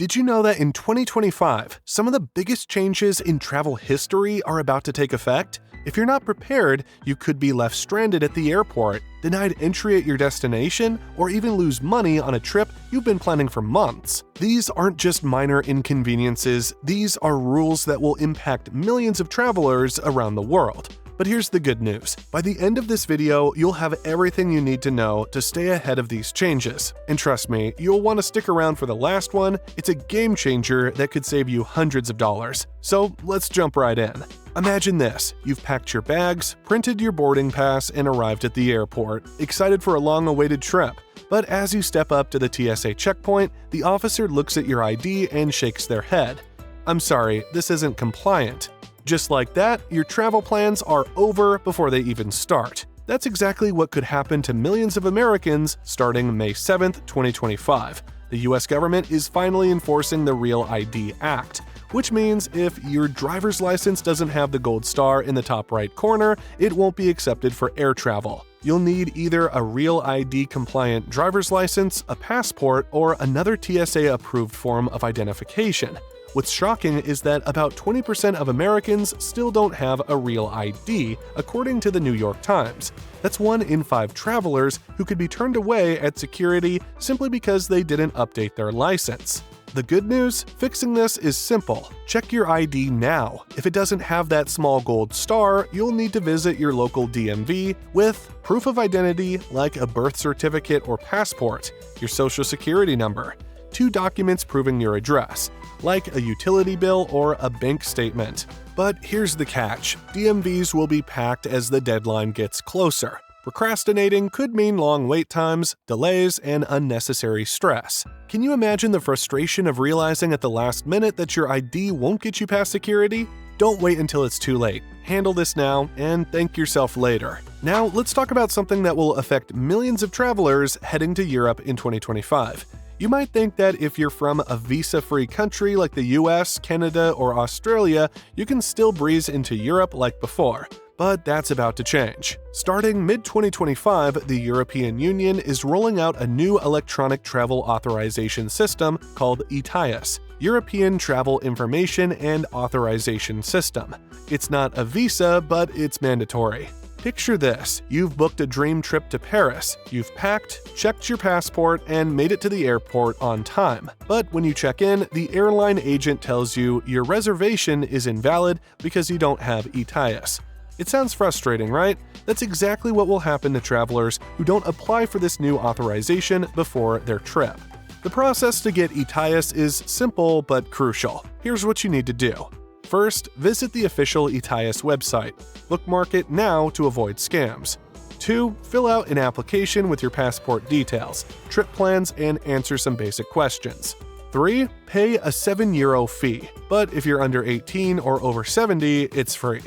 Did you know that in 2025, some of the biggest changes in travel history are about to take effect? If you're not prepared, you could be left stranded at the airport, denied entry at your destination, or even lose money on a trip you've been planning for months. These aren't just minor inconveniences, these are rules that will impact millions of travelers around the world. But here's the good news. By the end of this video, you'll have everything you need to know to stay ahead of these changes. And trust me, you'll want to stick around for the last one. It's a game changer that could save you hundreds of dollars. So let's jump right in. Imagine this. You've packed your bags, printed your boarding pass, and arrived at the airport, excited for a long-awaited trip. But as you step up to the TSA checkpoint, the officer looks at your ID and shakes their head. "I'm sorry, this isn't compliant." Just like that, your travel plans are over before they even start. That's exactly what could happen to millions of Americans starting May 7th, 2025. The US government is finally enforcing the Real ID Act, which means if your driver's license doesn't have the gold star in the top right corner, it won't be accepted for air travel. You'll need either a Real ID compliant driver's license, a passport, or another TSA-approved form of identification. What's shocking is that about 20% of Americans still don't have a Real ID, according to the New York Times. That's 1 in 5 travelers who could be turned away at security simply because they didn't update their license. The good news? Fixing this is simple. Check your ID now. If it doesn't have that small gold star, you'll need to visit your local DMV with proof of identity like a birth certificate or passport, your social security number, 2 documents proving your address, like a utility bill or a bank statement. But here's the catch. DMVs will be packed as the deadline gets closer. Procrastinating could mean long wait times, delays, and unnecessary stress. Can you imagine the frustration of realizing at the last minute that your ID won't get you past security? Don't wait until it's too late. Handle this now and thank yourself later. Now, let's talk about something that will affect millions of travelers heading to Europe in 2025. You might think that if you're from a visa-free country like the US, Canada, or Australia, you can still breeze into Europe like before. But that's about to change. Starting mid-2025, the European Union is rolling out a new electronic travel authorization system called ETIAS, European Travel Information and Authorization System. It's not a visa, but it's mandatory. Picture this. You've booked a dream trip to Paris. You've packed, checked your passport, and made it to the airport on time. But when you check in, the airline agent tells you your reservation is invalid because you don't have ETIAS. It sounds frustrating, right? That's exactly what will happen to travelers who don't apply for this new authorization before their trip. The process to get ETIAS is simple but crucial. Here's what you need to do. First, visit the official ETIAS website. Bookmark it now to avoid scams. 2. Fill out an application with your passport details, trip plans, and answer some basic questions. 3. Pay a €7 fee, but if you're under 18 or over 70, it's free.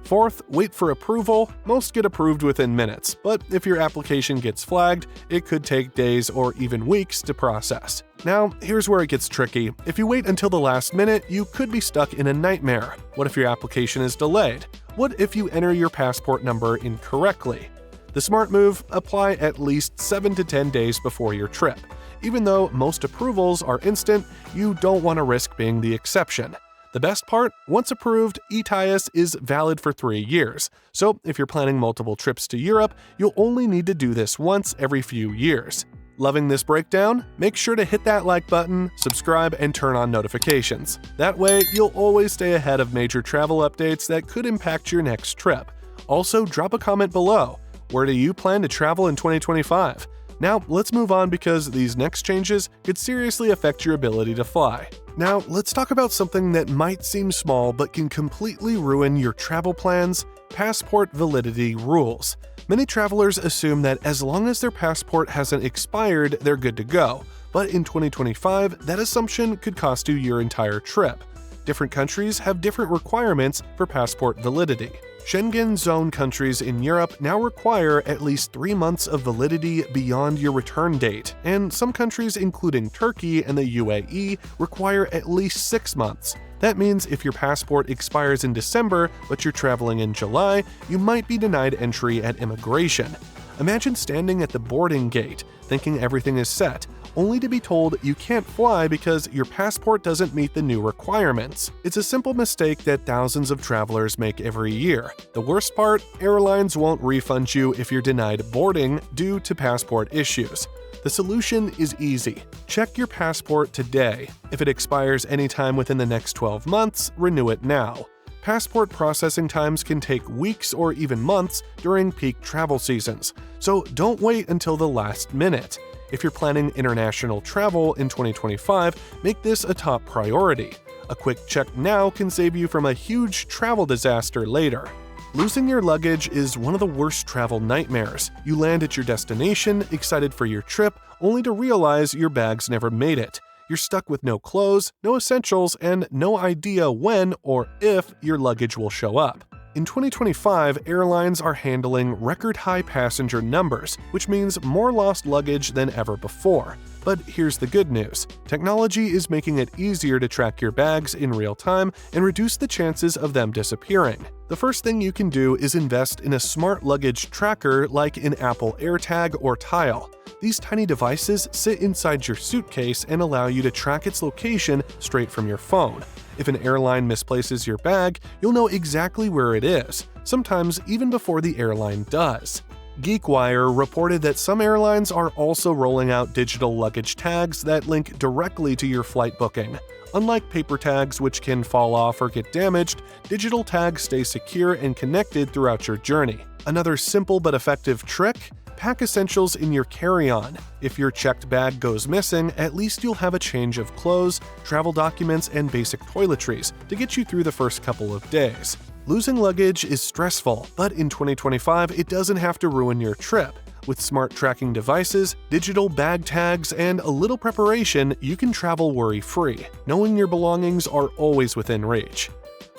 4th, wait for approval. Most get approved within minutes, but if your application gets flagged, it could take days or even weeks to process. Now, here's where it gets tricky. If you wait until the last minute, you could be stuck in a nightmare. What if your application is delayed? What if you enter your passport number incorrectly? The smart move: apply at least 7 to 10 days before your trip. Even though most approvals are instant, you don't want to risk being the exception. The best part? Once approved, ETIAS is valid for 3 years. So if you're planning multiple trips to Europe, you'll only need to do this once every few years. Loving this breakdown? Make sure to hit that like button, subscribe, and turn on notifications. That way, you'll always stay ahead of major travel updates that could impact your next trip. Also, drop a comment below. Where do you plan to travel in 2025? Now, let's move on because these next changes could seriously affect your ability to fly. Now, let's talk about something that might seem small but can completely ruin your travel plans: passport validity rules. Many travelers assume that as long as their passport hasn't expired, they're good to go. But in 2025, that assumption could cost you your entire trip. Different countries have different requirements for passport validity. Schengen Zone countries in Europe now require at least 3 months of validity beyond your return date, and some countries, including Turkey and the UAE, require at least 6 months. That means if your passport expires in December but you're traveling in July, you might be denied entry at immigration. Imagine standing at the boarding gate, thinking everything is set, only to be told you can't fly because your passport doesn't meet the new requirements. It's a simple mistake that thousands of travelers make every year. The worst part, airlines won't refund you if you're denied boarding due to passport issues. The solution is easy. Check your passport today. If it expires anytime within the next 12 months, renew it now. Passport processing times can take weeks or even months during peak travel seasons, so don't wait until the last minute. If you're planning international travel in 2025, make this a top priority. A quick check now can save you from a huge travel disaster later. Losing your luggage is one of the worst travel nightmares. You land at your destination, excited for your trip, only to realize your bags never made it. You're stuck with no clothes, no essentials, and no idea when or if your luggage will show up. In 2025, airlines are handling record-high passenger numbers, which means more lost luggage than ever before. But here's the good news. Technology is making it easier to track your bags in real time and reduce the chances of them disappearing. The first thing you can do is invest in a smart luggage tracker like an Apple AirTag or Tile. These tiny devices sit inside your suitcase and allow you to track its location straight from your phone. If an airline misplaces your bag, you'll know exactly where it is, sometimes even before the airline does. GeekWire reported that some airlines are also rolling out digital luggage tags that link directly to your flight booking. Unlike paper tags, which can fall off or get damaged, digital tags stay secure and connected throughout your journey. Another simple but effective trick? Pack essentials in your carry-on. If your checked bag goes missing, at least you'll have a change of clothes, travel documents, and basic toiletries to get you through the first couple of days. Losing luggage is stressful, but in 2025, it doesn't have to ruin your trip. With smart tracking devices, digital bag tags, and a little preparation, you can travel worry-free, knowing your belongings are always within reach.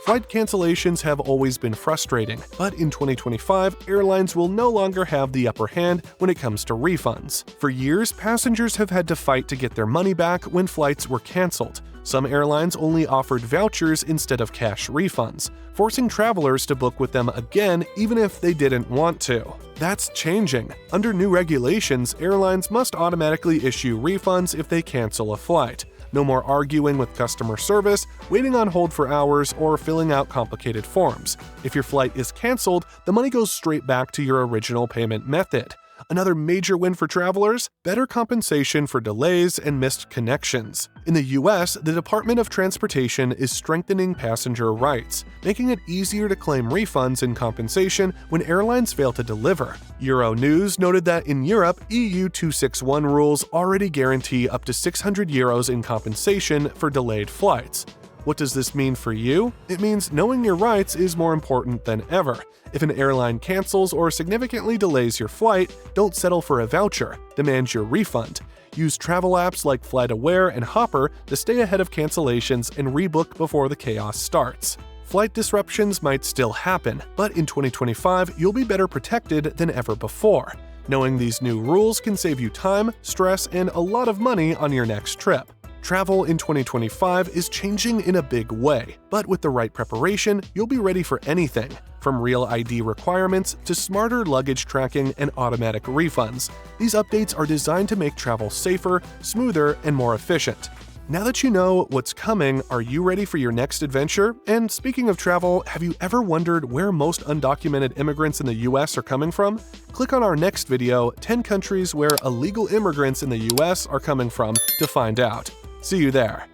Flight cancellations have always been frustrating, but in 2025, airlines will no longer have the upper hand when it comes to refunds. For years, passengers have had to fight to get their money back when flights were canceled. Some airlines only offered vouchers instead of cash refunds, forcing travelers to book with them again even if they didn't want to. That's changing. Under new regulations, airlines must automatically issue refunds if they cancel a flight. No more arguing with customer service, waiting on hold for hours, or filling out complicated forms. If your flight is canceled, the money goes straight back to your original payment method. Another major win for travelers? Better compensation for delays and missed connections. In the US, the Department of Transportation is strengthening passenger rights, making it easier to claim refunds and compensation when airlines fail to deliver. Euronews noted that in Europe, EU 261 rules already guarantee up to €600 in compensation for delayed flights. What does this mean for you? It means knowing your rights is more important than ever. If an airline cancels or significantly delays your flight, don't settle for a voucher. Demand your refund. Use travel apps like FlightAware and Hopper to stay ahead of cancellations and rebook before the chaos starts. Flight disruptions might still happen, but in 2025, you'll be better protected than ever before. Knowing these new rules can save you time, stress, and a lot of money on your next trip. Travel in 2025 is changing in a big way, but with the right preparation, you'll be ready for anything, from real ID requirements to smarter luggage tracking and automatic refunds. These updates are designed to make travel safer, smoother, and more efficient. Now that you know what's coming, are you ready for your next adventure? And speaking of travel, have you ever wondered where most undocumented immigrants in the US are coming from? Click on our next video, 10 countries where illegal immigrants in the US are coming from, to find out. See you there.